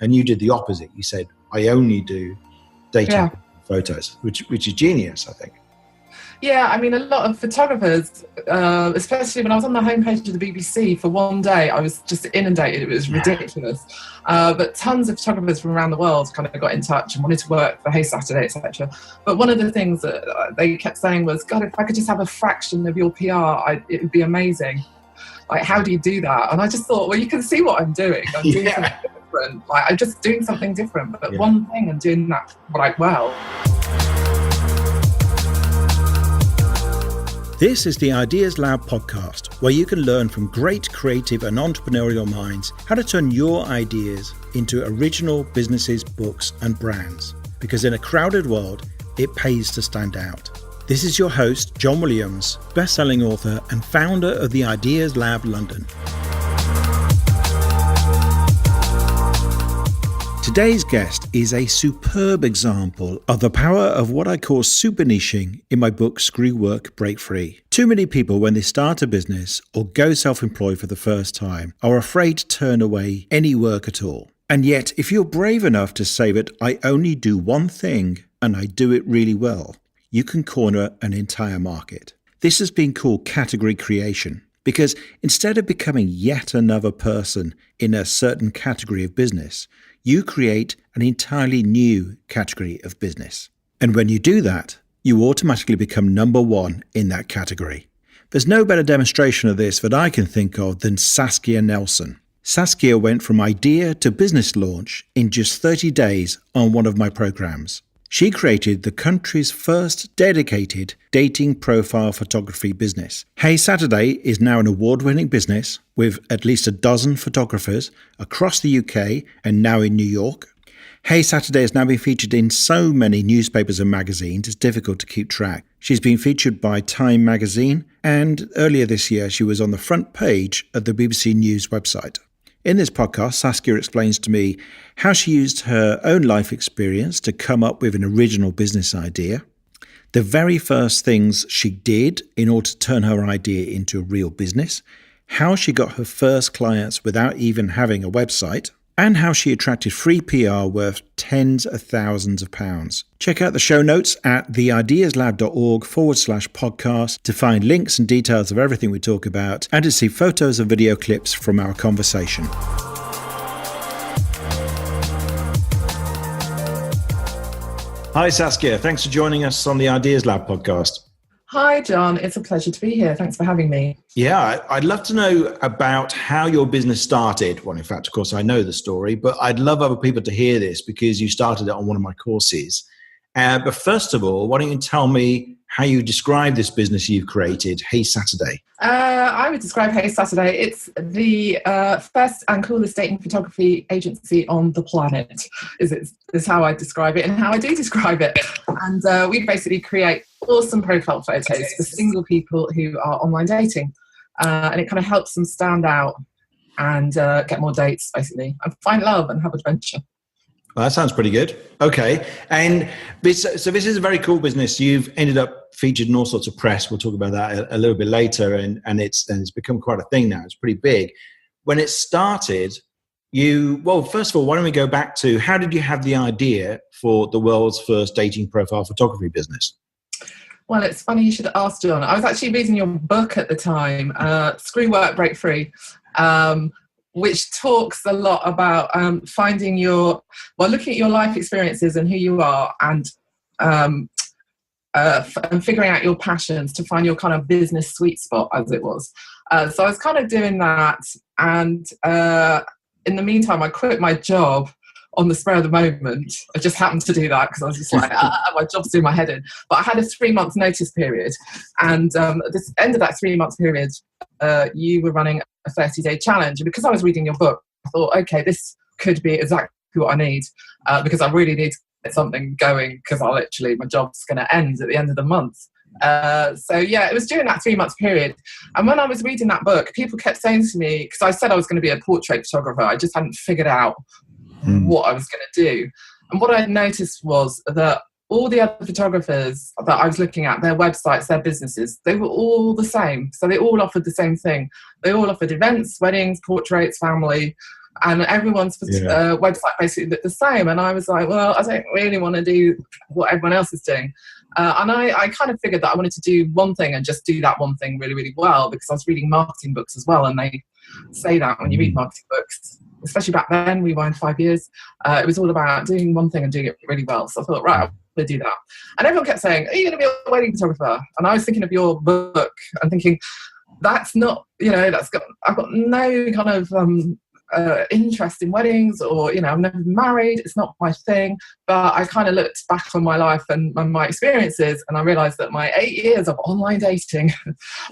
And you did the opposite. You said, I only do dating Yeah. photos, which is genius, I think. Yeah, I mean, a lot of photographers, especially when I was on the homepage of the BBC for one day, I was just inundated. It was ridiculous. But tons of photographers from around the world kind of got in touch and wanted to work for Hey Saturday, etc. But one of the things that they kept saying was, God, if I could just have a fraction of your PR, it would be amazing. Like, how do you do that? And I just thought, well, you can see what I'm doing. I'm doing something different. Like, I'm just doing something different, but one thing and doing that like well. This is the Ideas Lab podcast, where you can learn from great creative and entrepreneurial minds how to turn your ideas into original businesses, books, and brands. Because in a crowded world, it pays to stand out. This is your host, John Williams, best-selling author and founder of the Ideas Lab London. Today's guest is a superb example of the power of what I call super niching in my book, Screw Work, Break Free. Too many people, when they start a business or go self-employed for the first time, are afraid to turn away any work at all. And yet, if you're brave enough to say that I only do one thing and I do it really well, you can corner an entire market. This has been called category creation, because instead of becoming yet another person in a certain category of business, you create an entirely new category of business. And when you do that, you automatically become number one in that category. There's no better demonstration of this that I can think of than Saskia Nelson. Saskia went from idea to business launch in just 30 days on one of my programs. She created the country's first dedicated dating profile photography business. Hey Saturday is now an award-winning business with at least a dozen photographers across the UK and now in New York. Hey Saturday has now been featured in so many newspapers and magazines, it's difficult to keep track. She's been featured by Time magazine, and earlier this year she was on the front page of the BBC News website. In this podcast, Saskia explains to me how she used her own life experience to come up with an original business idea, the very first things she did in order to turn her idea into a real business, how she got her first clients without even having a website, and how she attracted free PR worth tens of thousands of pounds. Check out the show notes at theideaslab.org/podcast to find links and details of everything we talk about and to see photos and video clips from our conversation. Hi, Saskia. Thanks for joining us on the Ideas Lab podcast. Hi, John. It's a pleasure to be here. Thanks for having me. Yeah, I'd love to know about how your business started. Well, in fact, of course, I know the story, but I'd love other people to hear this because you started it on one of my courses. But first of all, why don't you tell me how you describe this business you've created, Hey Saturday? I would describe Hey Saturday. It's the first and coolest dating photography agency on the planet, is how I describe it and how I do describe it. And we basically create awesome profile photos for single people who are online dating. And it kind of helps them stand out and get more dates, basically, and find love and have adventure. Well, that sounds pretty good. Okay. And so this is a very cool business. You've ended up featured in all sorts of press. We'll talk about that a little bit later. And it's become quite a thing now. It's pretty big. When it started, first of all, why don't we go back to how did you have the idea for the world's first dating profile photography business? Well, it's funny you should ask, John. I was actually reading your book at the time, Screw Work, Break Free, which talks a lot about looking at your life experiences and who you are and figuring out your passions to find your kind of business sweet spot, as it was. So I was kind of doing that. And in the meantime, I quit my job on the spur of the moment. I just happened to do that because I was just like, my job's doing my head in. But I had a 3-month notice period. And at the end of that 3-month period, you were running a 30-day challenge. And because I was reading your book, I thought, okay, this could be exactly what I need because I really need to get something going because my job's going to end at the end of the month. It was during that 3-month period. And when I was reading that book, people kept saying to me, because I said I was going to be a portrait photographer, I just hadn't figured out what I was going to do. And what I noticed was that all the other photographers that I was looking at, their websites, their businesses, they were all the same. So they all offered the same thing. They all offered events, weddings, portraits, family. and everyone's website basically looked the same. And I was like, well, I don't really want to do what everyone else is doing. And I kind of figured that I wanted to do one thing and just do that one thing really, really well, because I was reading marketing books as well. And they say that when you read marketing books, especially back then, rewind 5 years, it was all about doing one thing and doing it really well. So I thought, right, I'm going to do that. And everyone kept saying, are you going to be a wedding photographer? And I was thinking of your book and thinking, that's not, I've got no kind of interest in weddings, or I've never been married, it's not my thing. But I kind of looked back on my life and my experiences, and I realized that my 8 years of online dating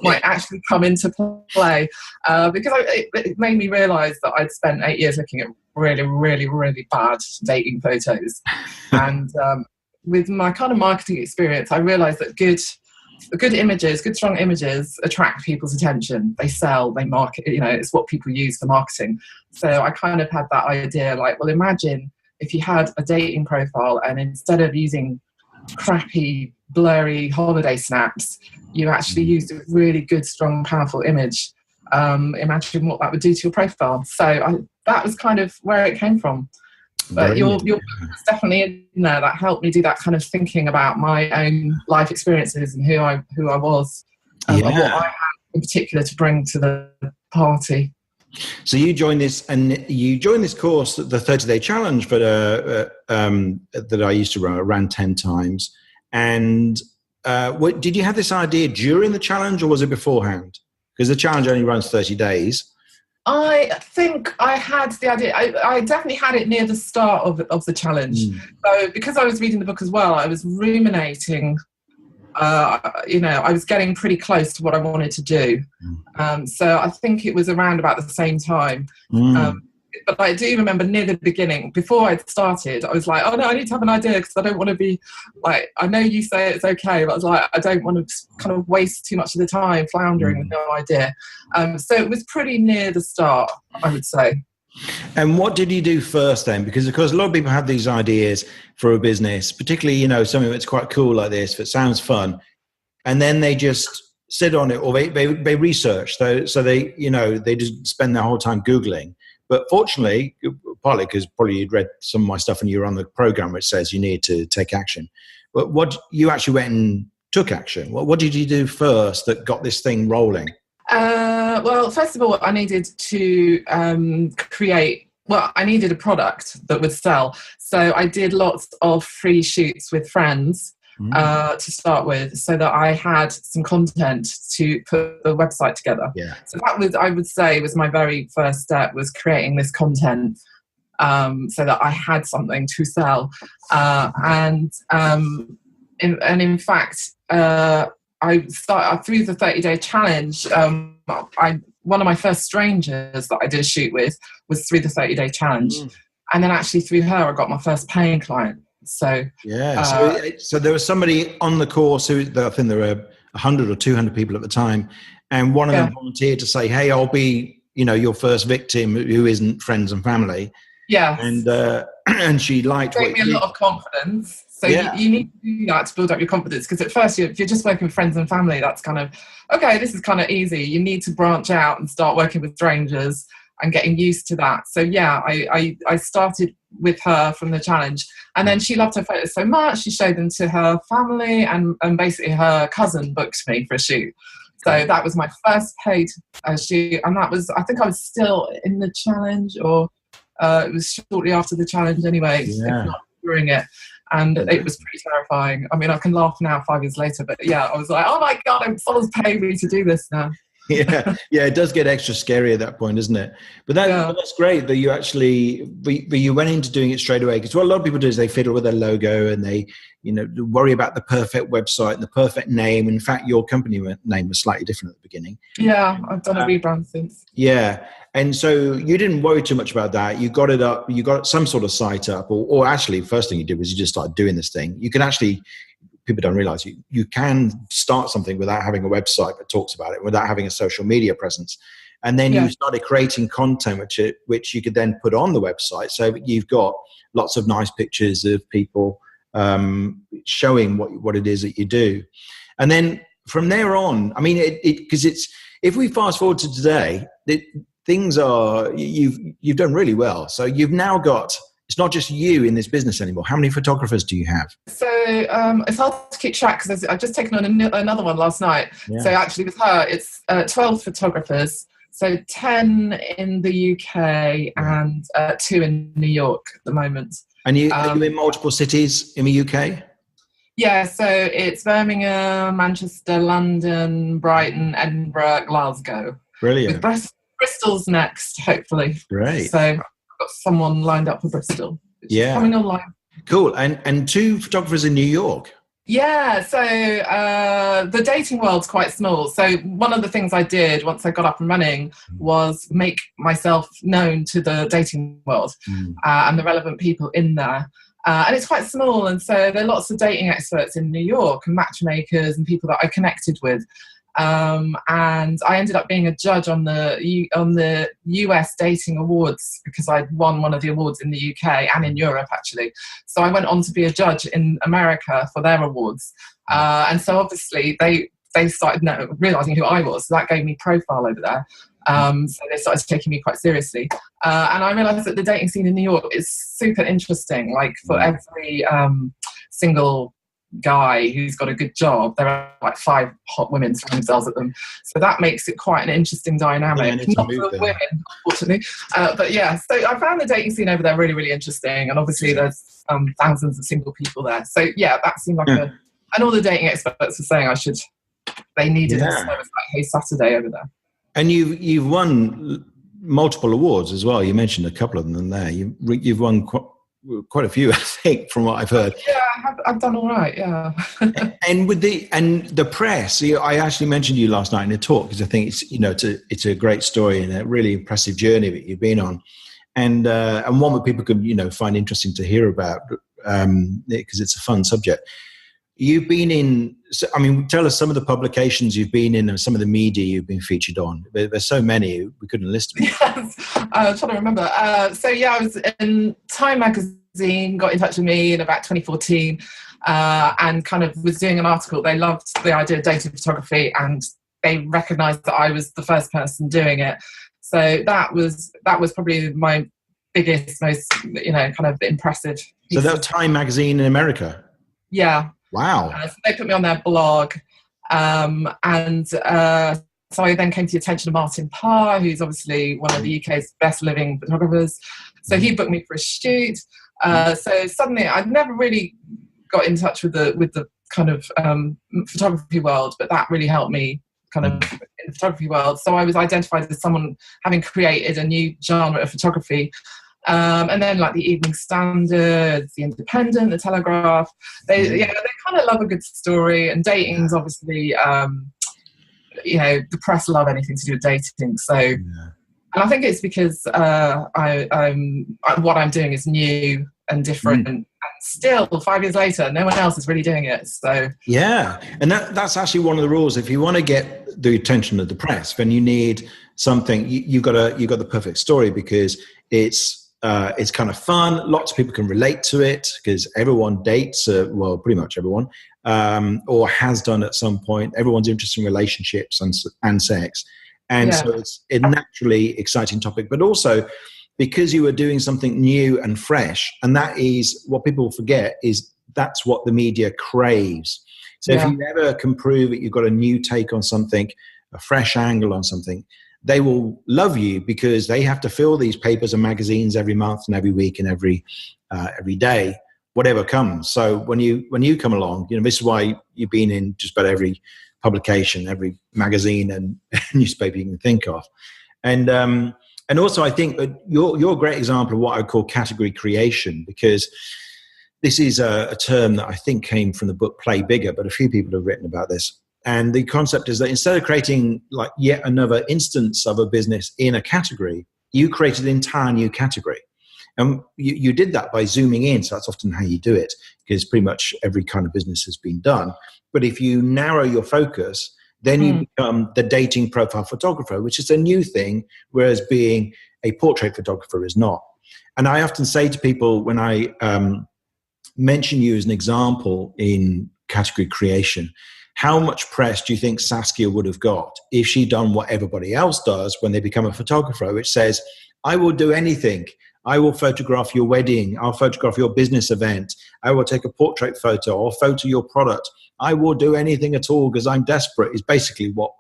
might actually come into play, because it made me realize that I'd spent 8 years looking at really, really, really bad dating photos. And with my kind of marketing experience, I realized that good images, good strong images attract people's attention. They sell, they market, it's what people use for marketing. So I kind of had that idea, like, well, imagine if you had a dating profile and instead of using crappy, blurry holiday snaps, you actually used a really good, strong, powerful image. Imagine what that would do to your profile. So that was kind of where it came from. But your book was definitely that helped me do that kind of thinking about my own life experiences and who I was, and what I had in particular to bring to the party. So you joined this course, the 30-day challenge, that I used to run. I ran 10 times. And did you have this idea during the challenge, or was it beforehand? Because the challenge only runs 30 days. I think I had the idea. I definitely had it near the start of the challenge. So because I was reading the book as well, I was ruminating. I was getting pretty close to what I wanted to do. So I think it was around about the same time. But I do remember near the beginning, before I'd started, I was like, oh no, I need to have an idea, because I don't want to be like, I know you say it's okay, but I was like, I don't want to kind of waste too much of the time floundering with no idea. So it was pretty near the start, I would say. And what did you do first then? Because of course, a lot of people have these ideas for a business, particularly, something that's quite cool like this, that sounds fun. And then they just sit on it, or they research. So they just spend their whole time Googling. But fortunately, partly because probably you'd read some of my stuff and you were on the program which says you need to take action. But what you actually went and took action. What did you do first that got this thing rolling? Well, first of all, I needed to I needed a product that would sell. So I did lots of free shoots with friends to start with, so that I had some content to put the website together. So that was, I would say, was my very first step, was creating this content so that I had something to sell. In fact, I started through the 30-day challenge. One of my first strangers that I did a shoot with was through the 30-day challenge, and then actually through her I got my first paying client. So so there was somebody on the course I think there were 100 or 200 people at the time, and one of them volunteered to say, "Hey, I'll be your first victim who isn't friends and family." Yeah, and she liked it. Gave me a lot of confidence. So you need to do that to build up your confidence, because at first, if you're just working with friends and family, that's kind of, okay, this is kind of easy. You need to branch out and start working with strangers and getting used to that. So I started with her from the challenge, and then she loved her photos so much, she showed them to her family, and basically her cousin booked me for a shoot. So that was my first paid shoot, and that was, I think I was still in the challenge, or it was shortly after the challenge anyway, if not during it. And it was pretty terrifying. I mean, I can laugh now 5 years later, but I was like, oh my God, someone's paying me to do this now. It does get extra scary at that point, doesn't it? But that's great that you actually, but you went into doing it straight away. Because what a lot of people do is they fiddle with their logo, and they, worry about the perfect website and the perfect name. In fact, your company name was slightly different at the beginning. Yeah, I've done a rebrand since. Yeah. And so you didn't worry too much about that. You got it up, you got some sort of site up, or actually, first thing you did was you just started doing this thing. You can actually, people don't realize you can start something without having a website that talks about it, without having a social media presence. And then you started creating content which you could then put on the website. So you've got lots of nice pictures of people showing what it is that you do. And then from there on, I mean, because if we fast forward to today, things are, you've done really well. So you've now got, it's not just you in this business anymore. How many photographers do you have? So it's hard to keep track because I've just taken on another one last night. Yeah. So actually with her, it's 12 photographers. So 10 in the UK and 2 in New York at the moment. And are you in multiple cities in the UK? Yeah, so it's Birmingham, Manchester, London, Brighton, Edinburgh, Glasgow. Brilliant. With Bristol's next, hopefully. Great. So I've got someone lined up for Bristol. Yeah. Coming online. Cool. And 2 photographers in New York. Yeah, so the dating world's quite small. So one of the things I did once I got up and running was make myself known to the dating world and the relevant people in there. And it's quite small, and so there are lots of dating experts in New York and matchmakers and people that I connected with. And I ended up being a judge on the US Dating Awards because I'd won one of the awards in the UK and in Europe, actually. So I went on to be a judge in America for their awards. And so obviously they started realising who I was. So that gave me profile over there. So they started taking me quite seriously. And I realised that the dating scene in New York is super interesting. Like for every single guy who's got a good job, there are like 5 hot women throwing themselves at them. So that makes it quite an interesting dynamic. Not for women, unfortunately. But yeah, so I found the dating scene over there really, really interesting. And obviously there's thousands of single people there. So yeah, that seemed like and all the dating experts were saying they needed a service like Hey Saturday over there. And you've won multiple awards as well. You mentioned a couple of them there. You've won quite a few, I think, from what I've heard. Yeah, I've done all right. Yeah. And with the press, I actually mentioned you last night in a talk because I think it's a great story and a really impressive journey that you've been on, and one that people could find interesting to hear about because it's a fun subject. You've been in, tell us some of the publications you've been in and some of the media you've been featured on. There's so many, we couldn't list them. Yes, I'm trying to remember. I was in Time magazine, got in touch with me in about 2014 and kind of was doing an article. They loved the idea of dating photography and they recognised that I was the first person doing it. So that was probably my biggest, most, kind of impressive piece. So that was Time magazine in America? Yeah. Wow. So they put me on their blog. So I then came to the attention of Martin Parr, who's obviously one of the UK's best living photographers. So he booked me for a shoot. So suddenly I'd never really got in touch with the kind of photography world, but that really helped me kind of in the photography world. So I was identified as someone having created a new genre of photography. And then like the Evening Standard, the Independent, the Telegraph, they kind of love a good story. And dating's obviously, the press love anything to do with dating. So, and I think it's because what I'm doing is new and different. And still, 5 years later, no one else is really doing it. So yeah, and that's actually one of the rules. If you want to get the attention of the press, then you need something. You've got the perfect story because it's kind of fun. Lots of people can relate to it because everyone dates, pretty much everyone, or has done at some point. Everyone's interested in relationships and sex. And so it's a naturally exciting topic, but also because you are doing something new and fresh. And that is what people forget is that's what the media craves. So if you ever can prove that you've got a new take on something, a fresh angle on something, they will love you because they have to fill these papers and magazines every month and every week and every day, whatever comes. So when you come along, this is why you've been in just about every publication, every magazine and newspaper you can think of. And also I think that you're a great example of what I call category creation, because this is a term that I think came from the book Play Bigger, but a few people have written about this. And the concept is that instead of creating like yet another instance of a business in a category, you created an entire new category. And you did that by zooming in. So that's often how you do it, because pretty much every kind of business has been done. But if you narrow your focus, then you become the dating profile photographer, which is a new thing, whereas being a portrait photographer is not. And I often say to people when I mention you as an example in category creation, how much press do you think Saskia would have got if she'd done what everybody else does when they become a photographer, which says, I will do anything. I will photograph your wedding. I'll photograph your business event. I will take a portrait photo or photo your product. I will do anything at all because I'm desperate, is basically what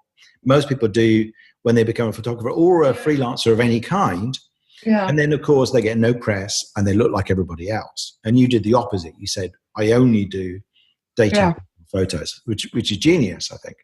most people do when they become a photographer or a freelancer of any kind. Yeah. And then, of course, they get no press and they look like everybody else. And you did the opposite. You said, I only do dating photos, which is genius, I think.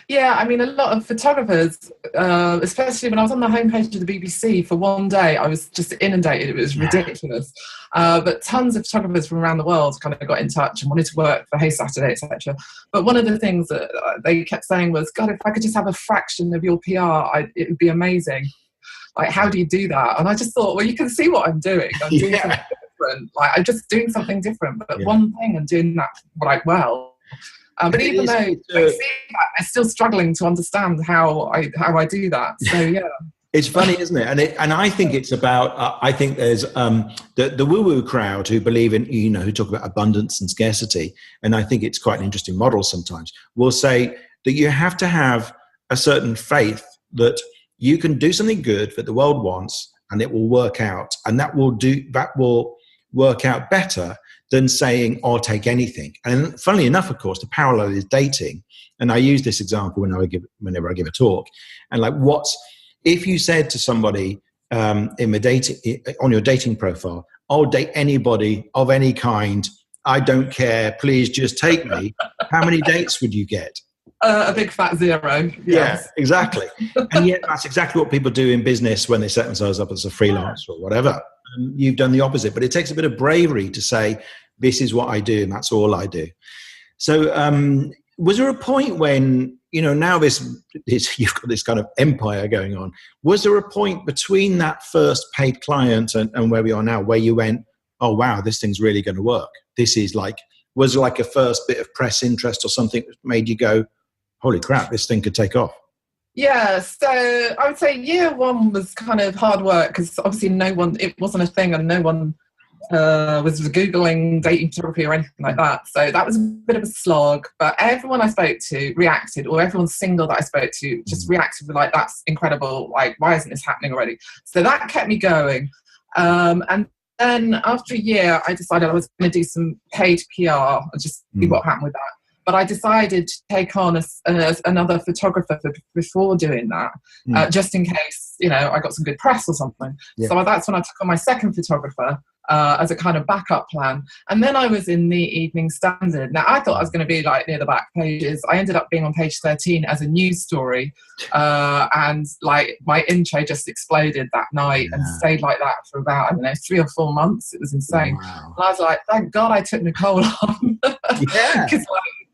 Yeah, I mean, a lot of photographers, especially when I was on the homepage of the BBC for one day, I was just inundated. It was ridiculous. But tons of photographers from around the world kind of got in touch and wanted to work for Hey Saturday, etc. But one of the things that they kept saying was, God, if I could just have a fraction of your PR, it would be amazing. Like, how do you do that? And I just thought, well, you can see what I'm doing. I'm doing something different. Like, I'm just doing something different, but one thing and doing that like well. But even though I see that, I'm still struggling to understand how I do that. So yeah, it's funny, isn't it? And I think it's about. I think there's the woo-woo crowd who believe in, who talk about abundance and scarcity, and I think it's quite an interesting model. Sometimes will say that you have to have a certain faith that you can do something good that the world wants, and it will work out, and that will work out better than saying, I'll take anything. And funnily enough, of course, the parallel is dating. And I use this example whenever I give a talk. And like, if you said to somebody on your dating profile, I'll date anybody of any kind, I don't care, please just take me, how many dates would you get? A big fat zero. Yes. Yeah, exactly. And yet that's exactly what people do in business when they set themselves up as a freelancer or whatever. You've done the opposite, but it takes a bit of bravery to say, this is what I do and that's all I do. So was there a point when, now you've got this kind of empire going on, was there a point between that first paid client and where we are now where you went, oh wow, this thing's really going to work? This is was there like a first bit of press interest or something that made you go, holy crap, this thing could take off? Yeah, so I would say year one was kind of hard work because obviously it wasn't a thing and no one was Googling dating photography or anything like that. So that was a bit of a slog, but everyone I spoke to reacted, or everyone single that I spoke to just reacted with like, that's incredible, like, why isn't this happening already? So that kept me going. And then after a year, I decided I was going to do some paid PR and just see what happened with that. But I decided to take on another photographer before doing that, just in case, I got some good press or something. Yeah. So that's when I took on my second photographer as a kind of backup plan. And then I was in the Evening Standard. Now, I thought I was going to be like near the back pages. I ended up being on page 13 as a news story. And like my intro just exploded that night and stayed like that for about, 3 or 4 months. It was insane. Wow. And I was like, thank God I took Nicole on. Because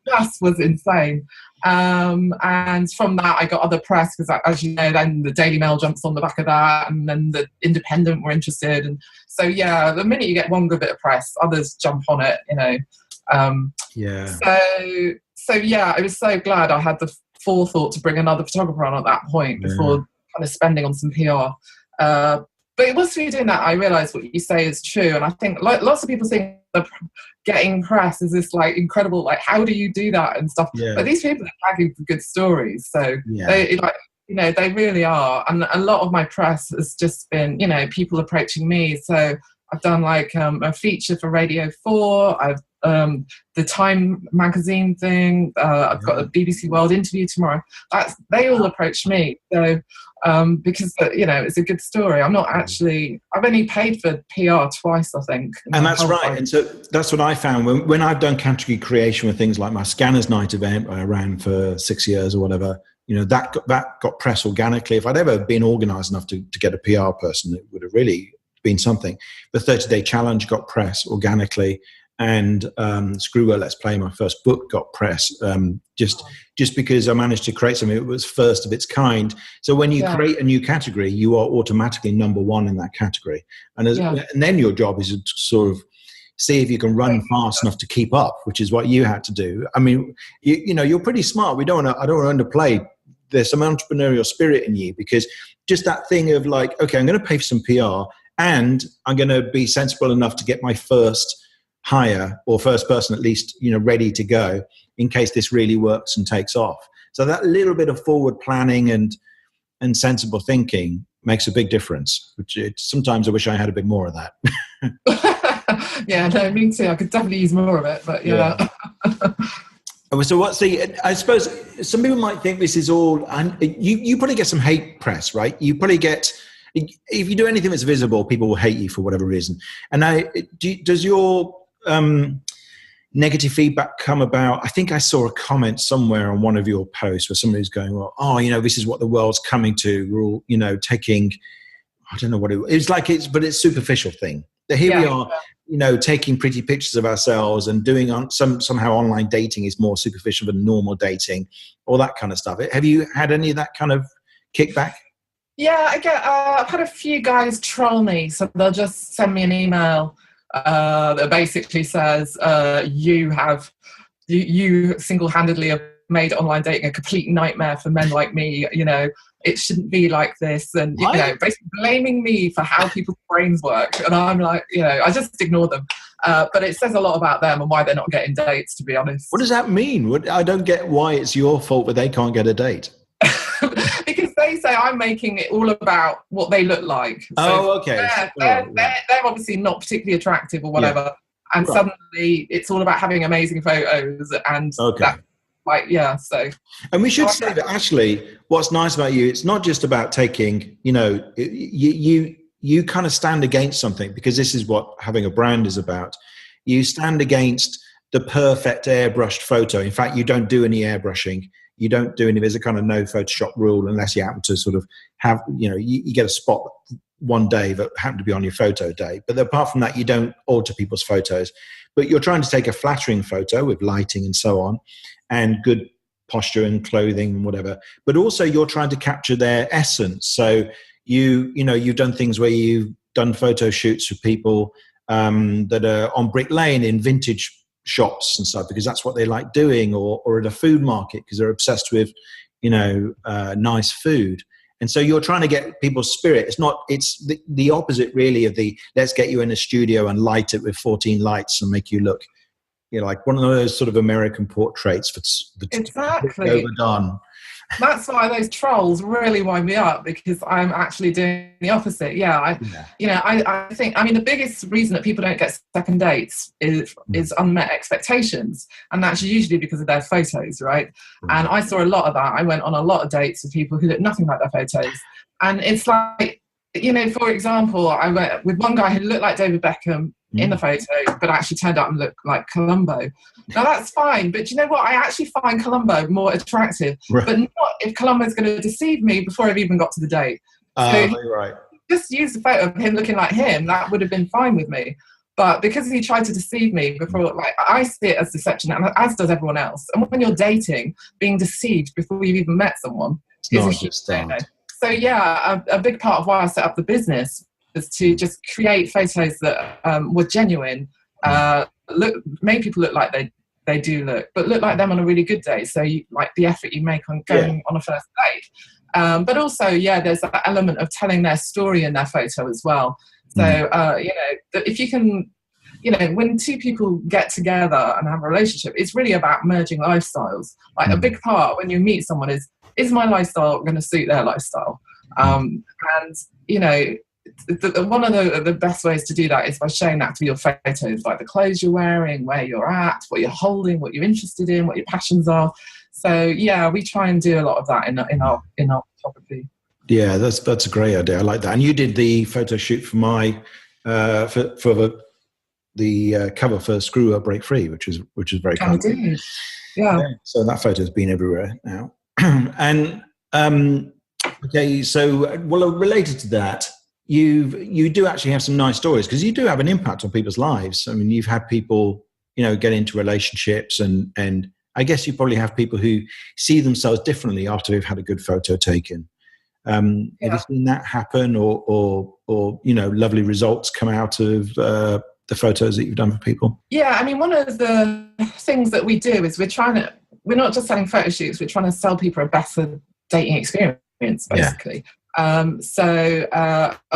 just was insane. And from that, I got other press because, as you know, then the Daily Mail jumps on the back of that, and then the Independent were interested. And so, yeah, the minute you get one good bit of press, others jump on it, So yeah, I was so glad I had the forethought to bring another photographer on at that point before kind of spending on some PR. But it was through doing that I realised what you say is true. And I think lots of people think getting press is this like incredible, like, how do you do that and stuff? Yeah. But these people are tagging for good stories. So they really are. And a lot of my press has just been, people approaching me. So I've done like a feature for Radio 4. I've the Time magazine thing. I've got a BBC World interview tomorrow. They all approach me. So because it's a good story. I'm not actually. I've only paid for PR twice, I think. And that's right. And so that's what I found when I've done category creation with things like my Scanners Night event I ran for 6 years or whatever. That got press organically. If I'd ever been organised enough to get a PR person, it would have really been something. The 30-day challenge got press organically. And Screw Well, Let's Play, my first book, got press just because I managed to create something that was first of its kind. So when you create a new category, you are automatically number one in that category. And then your job is to sort of see if you can run fast enough to keep up, which is what you had to do. I mean, you're pretty smart. I don't want to underplay. There's some entrepreneurial spirit in you, because just that thing of like, okay, I'm going to pay for some PR and I'm going to be sensible enough to get my first hire, or first person at least, ready to go in case this really works and takes off. So that little bit of forward planning and sensible thinking makes a big difference, which sometimes I wish I had a bit more of that. Yeah, no, me too. I could definitely use more of it, but yeah. So I suppose some people might think this is all, and you probably get some hate press, right? You probably get, if you do anything that's visible, people will hate you for whatever reason. And does your negative feedback come about? I think I saw a comment somewhere on one of your posts where somebody's going, well, this is what the world's coming to. We're all, taking, I don't know what it's like, but it's superficial thing. Here we are, taking pretty pictures of ourselves and doing somehow online dating is more superficial than normal dating, all that kind of stuff. Have you had any of that kind of kickback? Yeah, I've had a few guys troll me. So they'll just send me an email that basically says, you single-handedly have made online dating a complete nightmare for men like me. It shouldn't be like this, and basically blaming me for how people's brains work. And I'm like, I just ignore them. But it says a lot about them and why they're not getting dates, to be honest. What does that mean? I don't get why it's your fault that they can't get a date. Because they say I'm making it all about what they look like. So okay. They're obviously not particularly attractive or whatever. Yeah. And suddenly it's all about having amazing photos and that. So. And we should say that actually what's nice about you, it's not just about taking, you kind of stand against something, because this is what having a brand is about. You stand against the perfect airbrushed photo. In fact, you don't do any airbrushing. You don't do any, there's a kind of no Photoshop rule unless you happen to sort of have, you get a spot one day that happened to be on your photo day. But apart from that, you don't alter people's photos. But you're trying to take a flattering photo with lighting and so on, and good posture and clothing and whatever. But also you're trying to capture their essence. So you've done things where you've done photo shoots for people that are on Brick Lane in vintage shops and stuff, because that's what they like doing, or at a food market because they're obsessed with, nice food. And so you're trying to get people's spirit. It's the opposite really of the let's get you in a studio and light it with 14 lights and make you look, like one of those sort of American portraits that's exactly overdone. That's why those trolls really wind me up, because I'm actually doing the opposite. I think, the biggest reason that people don't get second dates is unmet expectations. And that's usually because of their photos, right? And I saw a lot of that. I went on a lot of dates with people who look nothing like their photos. And it's like, for example, I went with one guy who looked like David Beckham in the photo, but actually turned out and looked like Columbo. Now that's fine, but you know what? I actually find Columbo more attractive, but not if Columbo's going to deceive me before I've even got to the date. Right. Just use a photo of him looking like him. That would have been fine with me. But because he tried to deceive me before, I see it as deception, and as does everyone else. And when you're dating, being deceived before you've even met someone is a huge no-no. So a big part of why I set up the business is to just create photos that were genuine, make people look like they do look, but look like them on a really good day. So you like the effort you make on going on a first date. But also, there's that element of telling their story in their photo as well. So, if you can, when two people get together and have a relationship, it's really about merging lifestyles. Like a big part when you meet someone is my lifestyle going to suit their lifestyle? One of the best ways to do that is by showing that through your photos, like the clothes you're wearing, where you're at, what you're holding, what you're interested in, what your passions are. So we try and do a lot of that in our photography. Yeah, that's a great idea. I like that. And you did the photo shoot for my for the cover for Screw Up Break Free, which is very kind. I did. Yeah. So that photo's been everywhere now. And okay, so related to that, you do actually have some nice stories, because you do have an impact on people's lives. I mean, you've had people, get into relationships, and I guess you probably have people who see themselves differently after they've had a good photo taken. Have you seen that happen, or lovely results come out of the photos that you've done for people? Yeah, I mean, one of the things that we do is we're not just selling photo shoots, we're trying to sell people a better dating experience, basically. And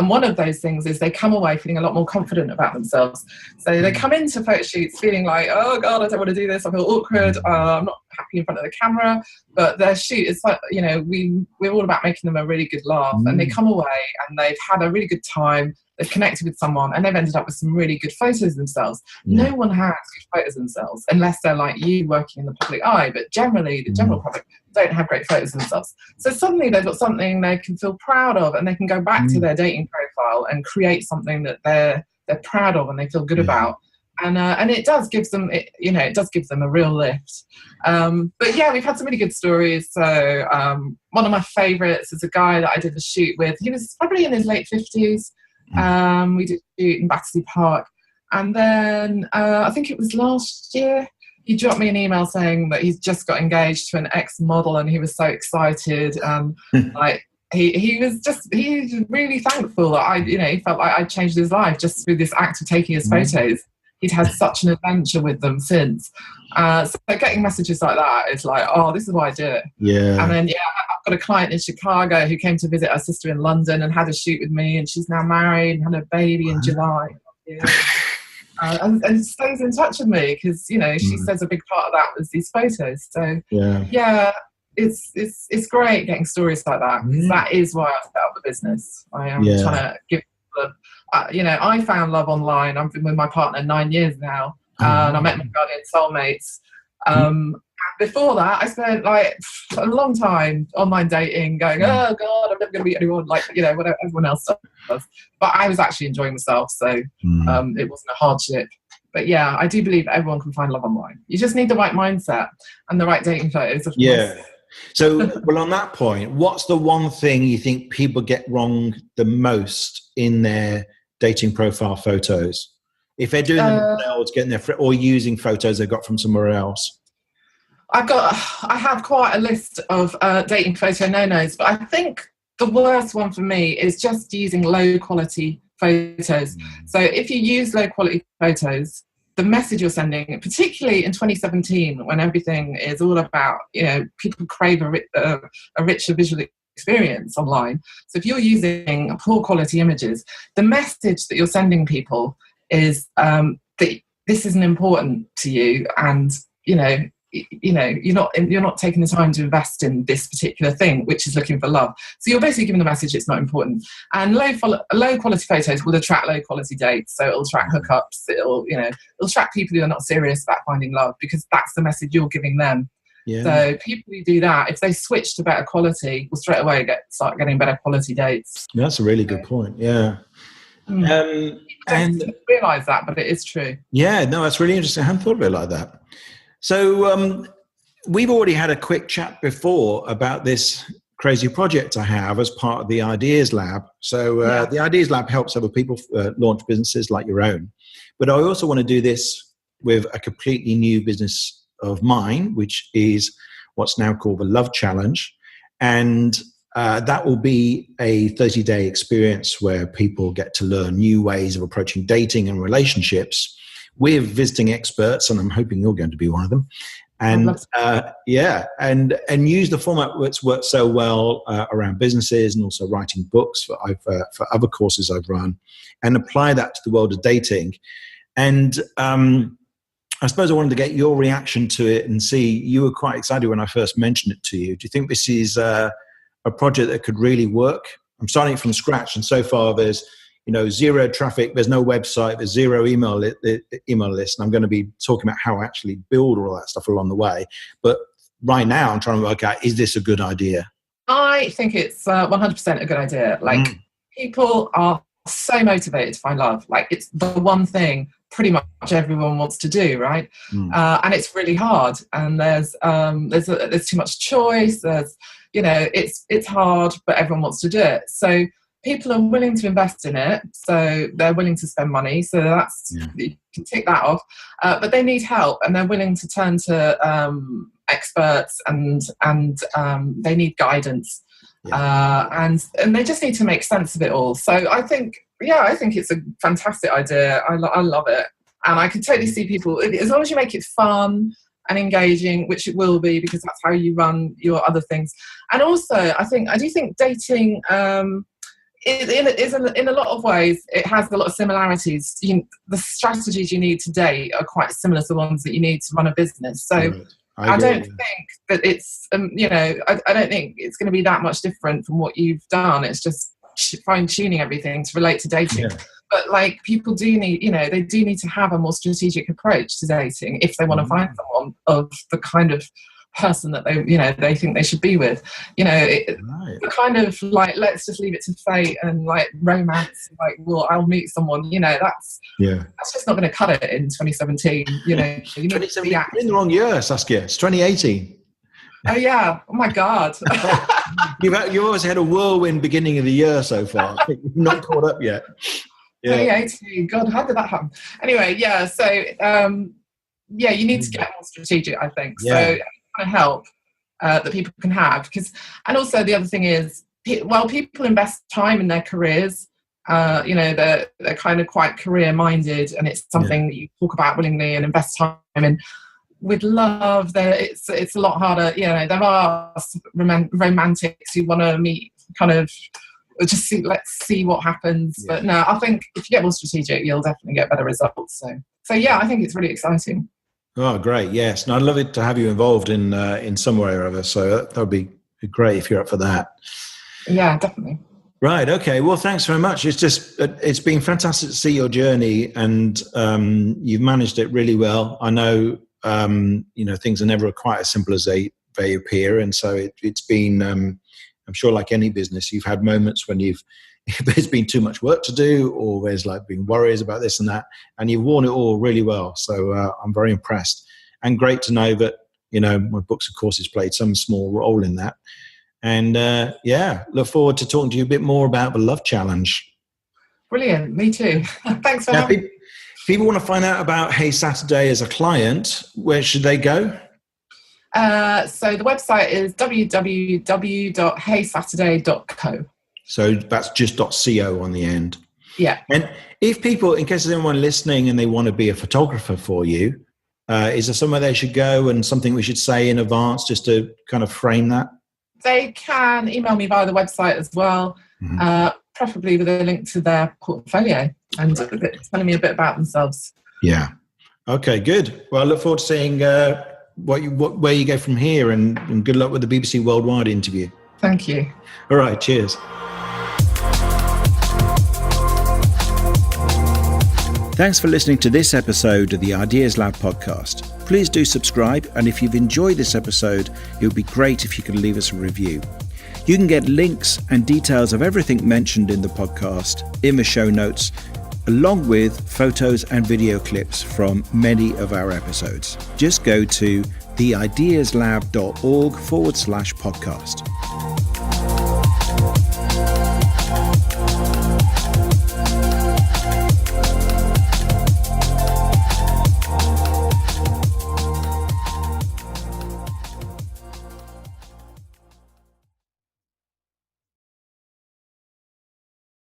one of those things is they come away feeling a lot more confident about themselves. So they come into photo shoots feeling like, oh God, I don't want to do this. I feel awkward. I'm not happy in front of the camera. But their shoot is like, we're all about making them a really good laugh. And they come away and they've had a really good time. They've connected with someone and they've ended up with some really good photos themselves. No one has good photos themselves unless they're like you working in the public eye. But generally, the general public don't have great photos themselves. So suddenly they've got something they can feel proud of, and they can go back to their dating profile and create something that they're proud of and they feel good about. And it does give them, it does give them a real lift. But yeah, we've had some really good stories. So one of my favourites is a guy that I did a shoot with. He was probably in his late 50s. We did a shoot in Battersea Park. And then I think it was last year, he dropped me an email saying that he's just got engaged to an ex-model and he was so excited. He's really thankful that he felt like I changed his life just through this act of taking his photos. He'd had such an adventure with them since. So getting messages like that is like, oh, this is why I do it. Yeah. And then, I've got a client in Chicago who came to visit her sister in London and had a shoot with me, and she's now married and had a baby in July. And stays in touch with me because, she says a big part of that was these photos. So, it's great getting stories like that because that is why I set up the business. I am trying to give them, I found love online. I've been with my partner 9 years now, and I met my guardian soulmates. Before that, I spent like a long time online dating, going, oh God, I'm never going to meet anyone like, whatever everyone else does. But I was actually enjoying myself, so it wasn't a hardship. But yeah, I do believe everyone can find love online. You just need the right mindset and the right dating photos, of course. So, well, on that point, what's the one thing you think people get wrong the most in their dating profile photos? If they're doing them themselves, getting their or using photos they got from somewhere else? I have quite a list of dating photo no-nos, but I think the worst one for me is just using low quality photos. So if you use low quality photos, the message you're sending, particularly in 2017, when everything is all about, people crave a richer visual experience online. So if you're using poor quality images, the message that you're sending people is that this isn't important to you, and you're not taking the time to invest in this particular thing, which is looking for love. So you're basically giving the message it's not important. And low quality photos will attract low quality dates. So it'll attract hookups. It'll attract people who are not serious about finding love because that's the message you're giving them. Yeah. So people who do that, if they switch to better quality, will straight away start getting better quality dates. That's a really good point. Yeah. And realise that, but it is true. Yeah, no, that's really interesting. I hadn't thought of it like that. So we've already had a quick chat before about this crazy project I have as part of the Ideas Lab. So the Ideas Lab helps other people launch businesses like your own. But I also want to do this with a completely new business of mine, which is what's now called the Love Challenge. And that will be a 30-day experience where people get to learn new ways of approaching dating and relationships with visiting experts, and I'm hoping you're going to be one of them. And and use the format that's worked so well around businesses and also writing books for other courses I've run, and apply that to the world of dating. And I suppose I wanted to get your reaction to it and see, you were quite excited when I first mentioned it to you. Do you think this is a project that could really work? I'm starting from scratch, and so far there's zero traffic, there's no website, there's zero email list, and I'm going to be talking about how I actually build all that stuff along the way. But right now I'm trying to work out, is this a good idea? I think it's 100% a good idea. People are so motivated to find love. It's the one thing pretty much everyone wants to do, right? And it's really hard, and there's too much choice. There's it's hard, but everyone wants to do it. So people are willing to invest in it, so they're willing to spend money. So that's you can tick that off. But they need help, and they're willing to turn to experts, and they need guidance, and they just need to make sense of it all. So I think it's a fantastic idea. I love it, and I can totally see people, as long as you make it fun and engaging, which it will be because that's how you run your other things. And also, I do think dating in a lot of ways, it has a lot of similarities. The strategies you need to date are quite similar to the ones that you need to run a business. So Right. I don't think that it's, I don't think it's going to be that much different from what you've done. It's just fine-tuning everything to relate to dating. Yeah. But like, people do need, they do need to have a more strategic approach to dating if they want to find someone of the kind of person that they think they should be with. The kind of like, let's just leave it to fate and like romance, like, well, I'll meet someone, that's just not going to cut it in 2017. You need to be in the wrong year, Saskia. It's 2018. Oh yeah! Oh my God! You've always had a whirlwind beginning of the year so far. I think we've not caught up yet. Yeah. 2018. God, how did that happen? Anyway, yeah. So, you need to get more strategic, I think. Yeah. So, kind of help that people can have, and also the other thing is, while people invest time in their careers, they're kind of quite career minded, and it's something that you talk about willingly and invest time in. With love, it's a lot harder. There are romantics who want to meet, kind of just let's see what happens. Yeah. But no, I think if you get more strategic, you'll definitely get better results. So yeah, I think it's really exciting. Oh, great! Yes, and I'd love it to have you involved in some way or other. So that would be great if you're up for that. Yeah, definitely. Right. Okay. Well, thanks very much. It's been fantastic to see your journey, and you've managed it really well. I know. Things are never quite as simple as they appear, and so it's been. I'm sure, like any business, you've had moments when there's been too much work to do, or there's like been worries about this and that, and you've worn it all really well. So I'm very impressed, and great to know that my books and courses played some small role in that. And look forward to talking to you a bit more about the Love Challenge. Brilliant. Me too. Thanks for having me. If people want to find out about Hey Saturday as a client, where should they go? So the website is www.heysaturday.co. So that's just .co on the end. Yeah. And if people, in case there's anyone listening and they want to be a photographer for you, is there somewhere they should go and something we should say in advance just to kind of frame that? They can email me via the website as well, preferably with a link to their portfolio and telling me a bit about themselves. Yeah. Okay, good. Well, I look forward to seeing where you go from here, and good luck with the BBC Worldwide interview. Thank you. All right, cheers. Thanks for listening to this episode of the Ideas Lab podcast. Please do subscribe, and if you've enjoyed this episode, it would be great if you could leave us a review. You can get links and details of everything mentioned in the podcast in the show notes, along with photos and video clips from many of our episodes. Just go to theideaslab.org/podcast.